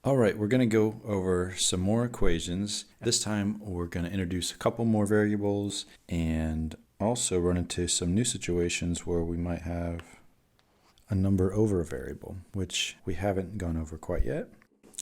All right, we're going to go over some more equations. This time we're going to introduce a couple more variables and also run into some new situations where we might have a number over a variable, which we haven't gone over quite yet.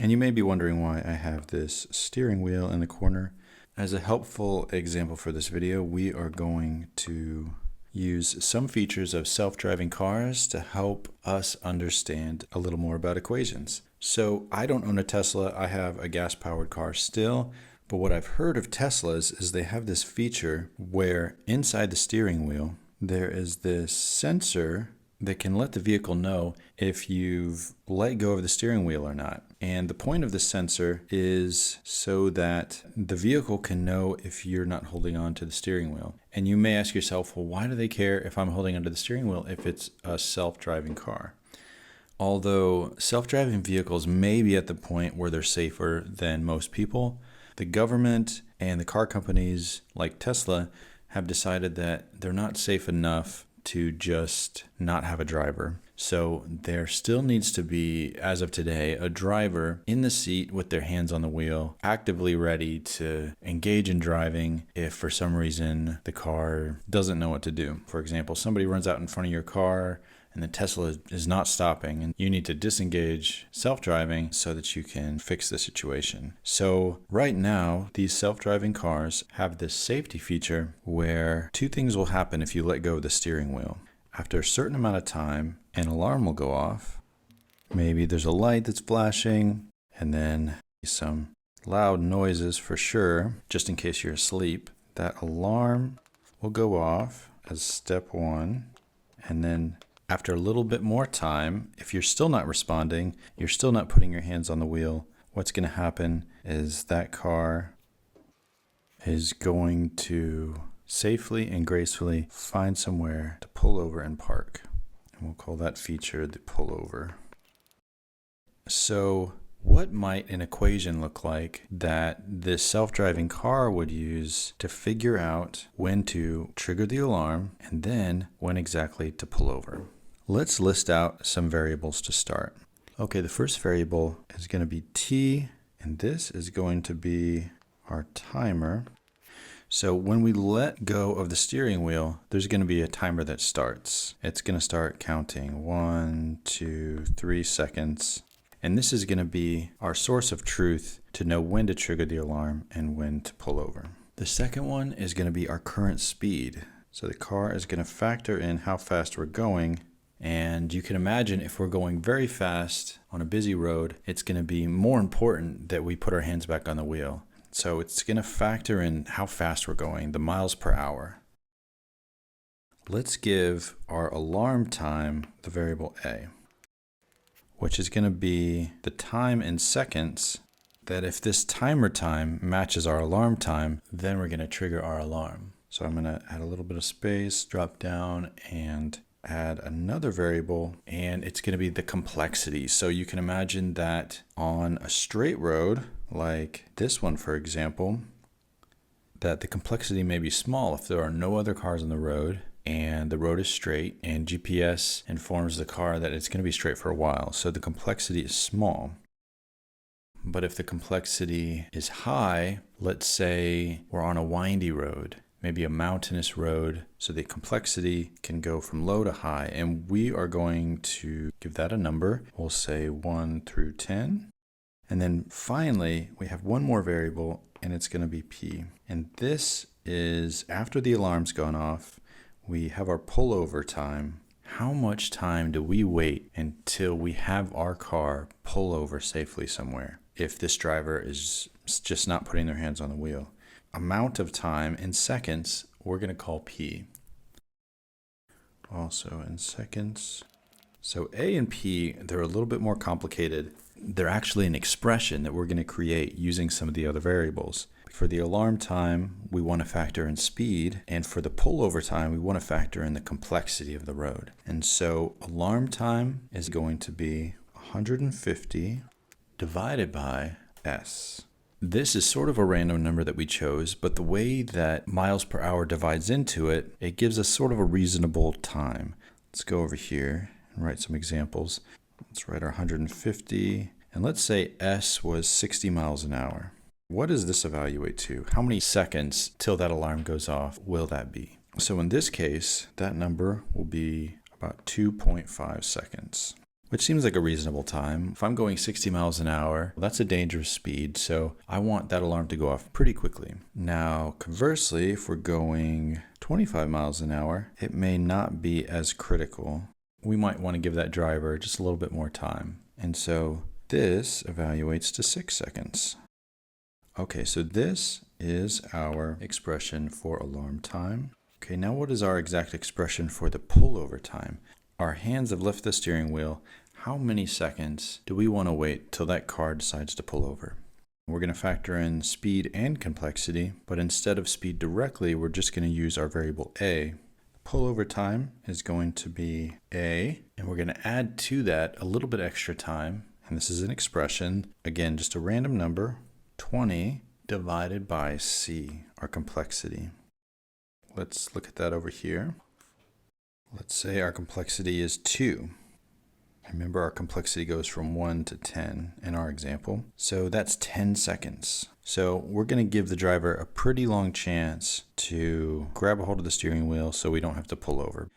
And you may be wondering why I have this steering wheel in the corner. As a helpful example for this video, we are going to use some features of self-driving cars to help us understand a little more about equations. So I don't own a Tesla. I have a gas-powered car still. But what I've heard of Teslas is they have this feature where inside the steering wheel, there is this sensor that can let the vehicle know if you've let go of the steering wheel or not. And the point of the sensor is so that the vehicle can know if you're not holding on to the steering wheel. And you may ask yourself, well, why do they care if I'm holding onto the steering wheel if it's a self-driving car? Although self-driving vehicles may be at the point where they're safer than most people, the government and the car companies like Tesla have decided that they're not safe enough to just not have a driver. So there still needs to be, as of today, a driver in the seat with their hands on the wheel, actively ready to engage in driving if for some reason the car doesn't know what to do. For example, somebody runs out in front of your car and the Tesla is not stopping, and you need to disengage self-driving so that you can fix the situation. So right now, these self-driving cars have this safety feature where two things will happen if you let go of the steering wheel. After a certain amount of time, an alarm will go off. Maybe there's a light that's flashing, and then some loud noises for sure, just in case you're asleep. That alarm will go off as step one, and then after a little bit more time, if you're still not responding, you're still not putting your hands on the wheel, what's going to happen is that car is going to safely and gracefully find somewhere to pull over and park. And we'll call that feature the pullover. So what might an equation look like that this self-driving car would use to figure out when to trigger the alarm and then when exactly to pull over? Let's list out some variables to start. Okay, the first variable is going to be t, and this is going to be our timer. So when we let go of the steering wheel, there's going to be a timer that starts. It's going to start counting 1, 2, 3 seconds. And this is going to be our source of truth to know when to trigger the alarm and when to pull over. The second one is going to be our current speed. So the car is going to factor in how fast we're going. And you can imagine if we're going very fast on a busy road, it's going to be more important that we put our hands back on the wheel. So it's going to factor in how fast we're going, the miles per hour. Let's give our alarm time the variable a, which is going to be the time in seconds that if this timer time matches our alarm time, then we're going to trigger our alarm. So I'm going to add a little bit of space, drop down, and add another variable, and it's going to be the complexity. So you can imagine that on a straight road, like this one, for example, that the complexity may be small if there are no other cars on the road and the road is straight and GPS informs the car that it's going to be straight for a while. So the complexity is small. But if the complexity is high, let's say we're on a windy road, maybe a mountainous road, so the complexity can go from low to high. And we are going to give that a number. We'll say 1 through 10. And then finally, we have one more variable, and it's going to be p. And this is after the alarm's gone off, we have our pullover time. How much time do we wait until we have our car pull over safely somewhere if this driver is just not putting their hands on the wheel? Amount of time in seconds, we're going to call p. Also in seconds. So a and p, they're a little bit more complicated. They're actually an expression that we're going to create using some of the other variables. For the alarm time, we want to factor in speed, and for the pullover time, we want to factor in the complexity of the road. And so alarm time is going to be 150 divided by s. This is sort of a random number that we chose, but the way that miles per hour divides into it, it gives us sort of a reasonable time. Let's go over here and write some examples. Let's write our 150, And let's say S was 60 miles an hour. What does this evaluate to? How many seconds till that alarm goes off will that be? So in this case, that number will be about 2.5 seconds, which seems like a reasonable time. If I'm going 60 miles an hour, that's a dangerous speed, so I want that alarm to go off pretty quickly. Now, conversely, if we're going 25 miles an hour, it may not be as critical. We might want to give that driver just a little bit more time. And so this evaluates to 6 seconds. Okay, so this is our expression for alarm time. Okay, now what is our exact expression for the pullover time? Our hands have left the steering wheel. How many seconds do we want to wait till that car decides to pull over? We're going to factor in speed and complexity, but instead of speed directly, we're just going to use our variable a. Pullover time is going to be a, and we're going to add to that a little bit extra time, and this is an expression, again, just a random number, 20 divided by c, our complexity. Let's look at that over here. Let's say our complexity is 2. Remember, our complexity goes from 1 to 10 in our example. So that's 10 seconds. So we're going to give the driver a pretty long chance to grab a hold of the steering wheel so we don't have to pull over.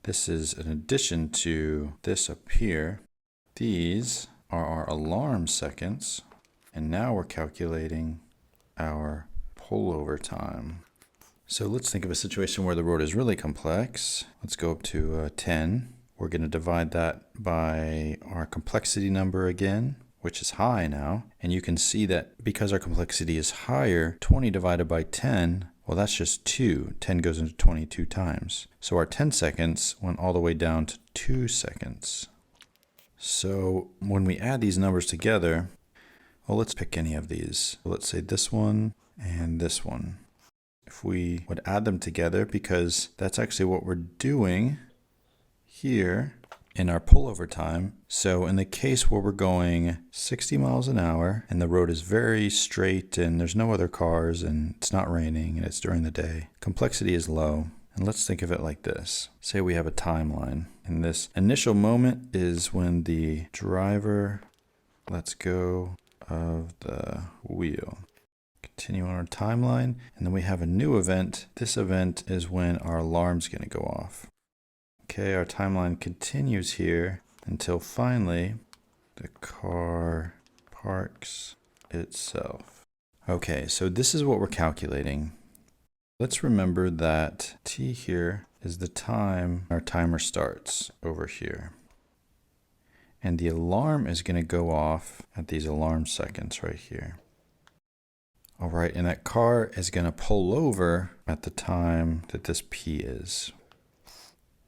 This is in addition to this up here. These are our alarm seconds. And now we're calculating our pullover time. So let's think of a situation where the road is really complex. Let's go up to 10. We're going to divide that by our complexity number again, which is high now. And you can see that because our complexity is higher, 20 divided by 10, well, that's just 2. 10 goes into 22 times. So our 10 seconds went all the way down to 2 seconds. So when we add these numbers together, well, let's pick any of these. Let's say this one and this one. If we would add them together, because that's actually what we're doing here in our pullover time. So in the case where we're going 60 miles an hour and the road is very straight and there's no other cars and it's not raining and it's during the day, complexity is low. And let's think of it like this. Say we have a timeline, and this initial moment is when the driver lets go of the wheel. Continue on our timeline, and then we have a new event. This event is when our alarm's going to go off. Okay, our timeline continues here until finally the car parks itself. Okay, so this is what we're calculating. Let's remember that t here is the time our timer starts over here. And the alarm is going to go off at these alarm seconds right here. All right, and that car is going to pull over at the time that this P is.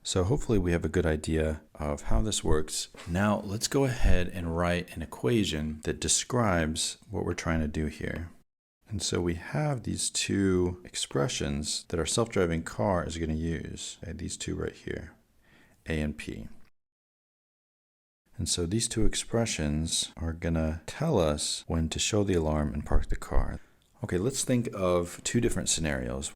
So hopefully we have a good idea of how this works. Now let's go ahead and write an equation that describes what we're trying to do here. And so we have these two expressions that our self-driving car is going to use. Okay, these two right here, A and P. And so these two expressions are going to tell us when to show the alarm and park the car. Okay, let's think of two different scenarios.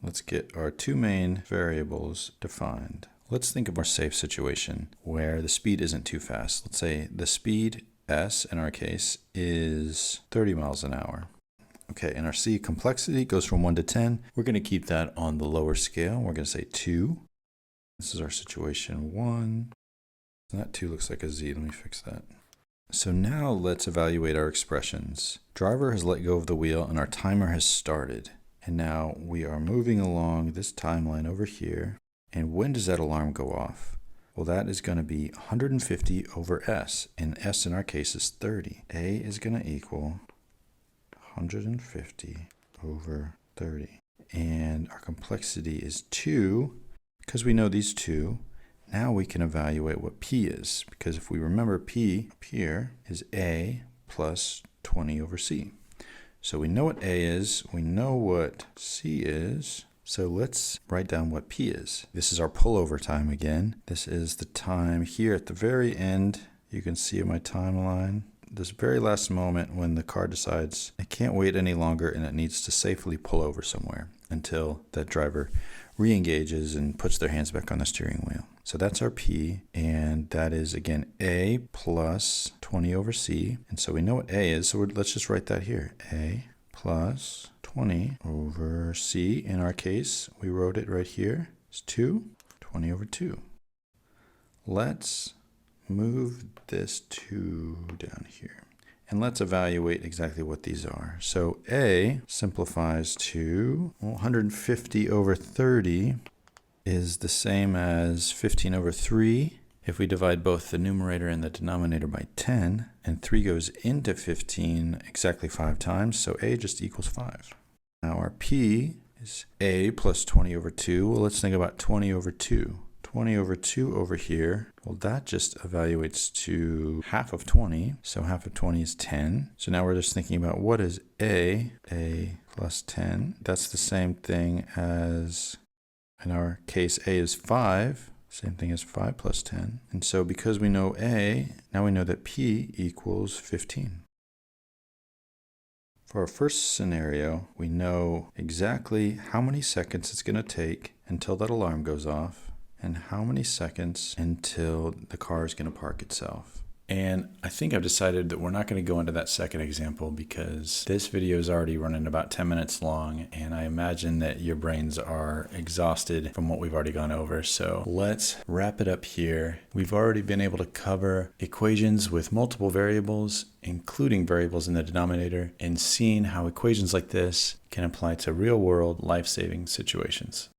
Let's get our two main variables defined. Let's think of our safe situation where the speed isn't too fast. Let's say the speed, S in our case, is 30 miles an hour. Okay, and our C complexity goes from 1 to 10. We're going to keep that on the lower scale. We're going to say 2. This is our situation 1. That 2 looks like a Z. Let me fix that. So now let's evaluate our expressions. Driver has let go of the wheel and our timer has started. And now we are moving along this timeline over here. And when does that alarm go off? Well, that is going to be 150 over S. And S in our case is 30. A is going to equal 150 over 30. And our complexity is 2. Because we know these two, now we can evaluate what P is. Because if we remember, P up here is A plus 20 over C. So we know what A is, we know what C is, so let's write down what P is. This is our pullover time again. This is the time here at the very end. You can see in my timeline, this very last moment when the car decides it can't wait any longer and it needs to safely pull over somewhere until that driver re-engages and puts their hands back on the steering wheel. So that's our P, and that is, again, A plus 20 over C. And so we know what A is, so let's just write that here. A plus 20 over C. In our case, we wrote it right here. It's 2, 20 over 2. Let's move this 2 down here. And let's evaluate exactly what these are. So A simplifies to 150 over 30 is the same as 15 over 3. If we divide both the numerator and the denominator by 10, and 3 goes into 15 exactly 5 times, so A just equals 5. Now our P is A plus 20 over 2. Well, let's think about 20 over 2. 20 over 2 over here, well, that just evaluates to half of 20. So half of 20 is 10. So now we're just thinking about what is A plus 10. That's the same thing as, in our case, A is 5. Same thing as 5 plus 10. And so because we know A, now we know that P equals 15. For our first scenario, we know exactly how many seconds it's going to take until that alarm goes off, and how many seconds until the car is going to park itself. And I think I've decided that we're not going to go into that second example because this video is already running about 10 minutes long, and I imagine that your brains are exhausted from what we've already gone over. So let's wrap it up here. We've already been able to cover equations with multiple variables, including variables in the denominator, and seeing how equations like this can apply to real-world life-saving situations.